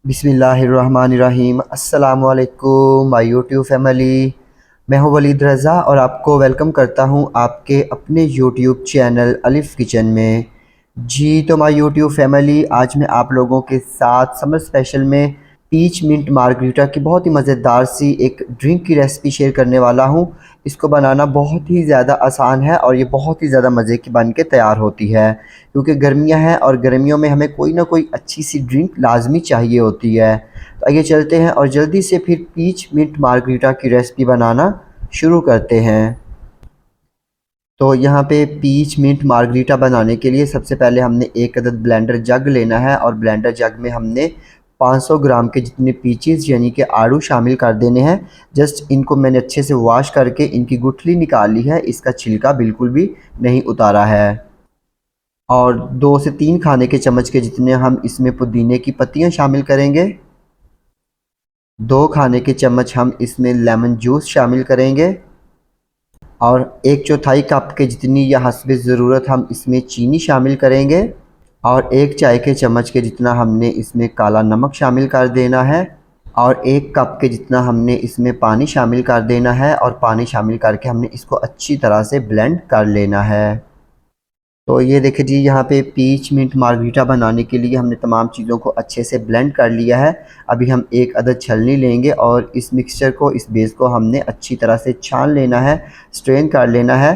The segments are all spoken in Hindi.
बिस्मिल्लाहिर्रहमानिर्रहीम। अस्सलामुअलैकुम माय यूट्यूब फैमिली। मैं हूं वलीद रज़ा और आपको वेलकम करता हूं आपके अपने यूट्यूब चैनल अलिफ़ किचन में। जी तो माय यूट्यूब फैमिली, आज मैं आप लोगों के साथ समर स्पेशल में पीच मिंट मार्गरीटा की बहुत ही मज़ेदार सी एक ड्रिंक की रेसिपी शेयर करने वाला हूं। इसको बनाना बहुत ही ज़्यादा आसान है और ये बहुत ही ज़्यादा मज़े की बन के तैयार होती है, क्योंकि गर्मियां हैं और गर्मियों में हमें कोई ना कोई अच्छी सी ड्रिंक लाजमी चाहिए होती है। तो आइए चलते हैं और जल्दी से फिर पीच मिंट मार्गरीटा की रेसिपी बनाना शुरू करते हैं। तो यहाँ पे पीच मिंट मार्गरीटा बनाने के लिए सबसे पहले हमने एक अदद ब्लेंडर जग लेना है और ब्लेंडर जग में हमने 500 ग्राम के जितने पीचेस यानी कि आड़ू शामिल कर देने हैं। जस्ट इनको मैंने अच्छे से वॉश करके इनकी गुठली निकाल ली है, इसका छिलका बिल्कुल भी नहीं उतारा है। और 2 से 3 खाने के चम्मच के जितने हम इसमें पुदीने की पत्तियां शामिल करेंगे। 2 खाने के चम्मच हम इसमें लेमन जूस शामिल करेंगे और 1/4 कप के जितनी या हस्बे ज़रूरत हम इसमें चीनी शामिल करेंगे और 1 चाय के चम्मच के जितना हमने इसमें काला नमक शामिल कर देना है और 1 कप के जितना हमने इसमें पानी शामिल कर देना है और पानी शामिल करके हमने इसको अच्छी तरह से ब्लेंड कर लेना है। तो ये देखिए जी, यहाँ पे पीच मिंट मार्गरीटा बनाने के लिए हमने तमाम चीज़ों को अच्छे से ब्लेंड कर लिया है। अभी हम एक अदद छलनी लेंगे और इस मिक्सचर को, इस बेस को हमने अच्छी तरह से छान लेना है, स्ट्रेन कर लेना है,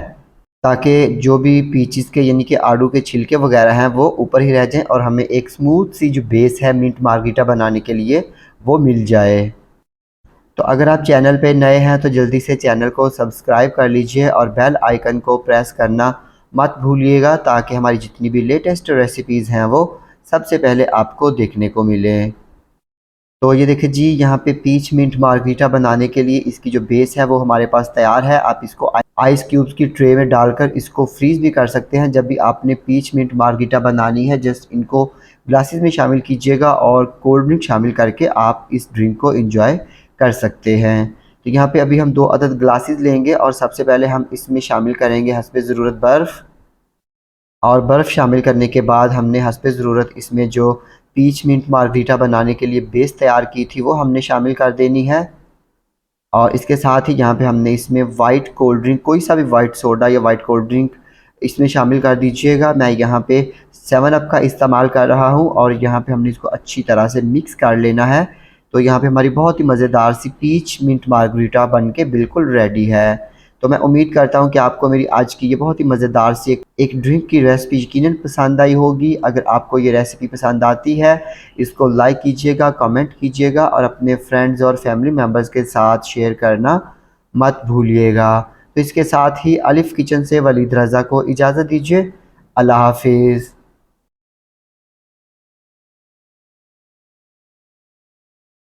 ताकि जो भी पीचेस के यानी कि आड़ू के छिलके वगैरह हैं वो ऊपर ही रह जाएं और हमें एक स्मूथ सी जो बेस है मिंट मार्गरीटा बनाने के लिए वो मिल जाए। तो अगर आप चैनल पे नए हैं तो जल्दी से चैनल को सब्सक्राइब कर लीजिए और बेल आइकन को प्रेस करना मत भूलिएगा, ताकि हमारी जितनी भी लेटेस्ट रेसिपीज़ हैं वो सबसे पहले आपको देखने को मिलें। तो ये देखिए जी, यहाँ पे पीच मिंट मार्गरीटा बनाने के लिए इसकी जो बेस है वो हमारे पास तैयार है। आप इसको आइस क्यूब्स की ट्रे में डालकर इसको फ्रीज़ भी कर सकते हैं। जब भी आपने पीच मिंट मार्गरीटा बनानी है, जस्ट इनको ग्लासेस में शामिल कीजिएगा और कोल्ड ड्रिंक शामिल करके आप इस ड्रिंक को इंजॉय कर सकते हैं। तो यहाँ पे अभी हम 2 अदद ग्लासेस लेंगे और सबसे पहले हम इसमें शामिल करेंगे हस्बे ज़रूरत बर्फ़। और बर्फ़ शामिल करने के बाद हमने हस्बे ज़रूरत इसमें जो पीच मिंट मार्गरीटा बनाने के लिए बेस तैयार की थी वो हमने शामिल कर देनी है। और इसके साथ ही यहाँ पे हमने इसमें वाइट कोल्ड ड्रिंक, कोई सा भी वाइट सोडा या वाइट कोल्ड ड्रिंक इसमें शामिल कर दीजिएगा। मैं यहाँ पे 7 अप का इस्तेमाल कर रहा हूँ और यहाँ पे हमने इसको अच्छी तरह से मिक्स कर लेना है। तो यहाँ पे हमारी बहुत ही मज़ेदार सी पीच मिंट मार्गरीटा बन के बिल्कुल रेडी है। तो मैं उम्मीद करता हूँ कि आपको मेरी आज की ये बहुत ही मज़ेदार सी एक ड्रिंक की रेसिपी यकीनन पसंद आई होगी। अगर आपको ये रेसिपी पसंद आती है, इसको लाइक कीजिएगा, कमेंट कीजिएगा और अपने फ्रेंड्स और फैमिली मेम्बर्स के साथ शेयर करना मत भूलिएगा। तो इसके साथ ही अलिफ़ किचन से वलीद रज़ा को इजाज़त दीजिए। अल्लाह हाफिज़।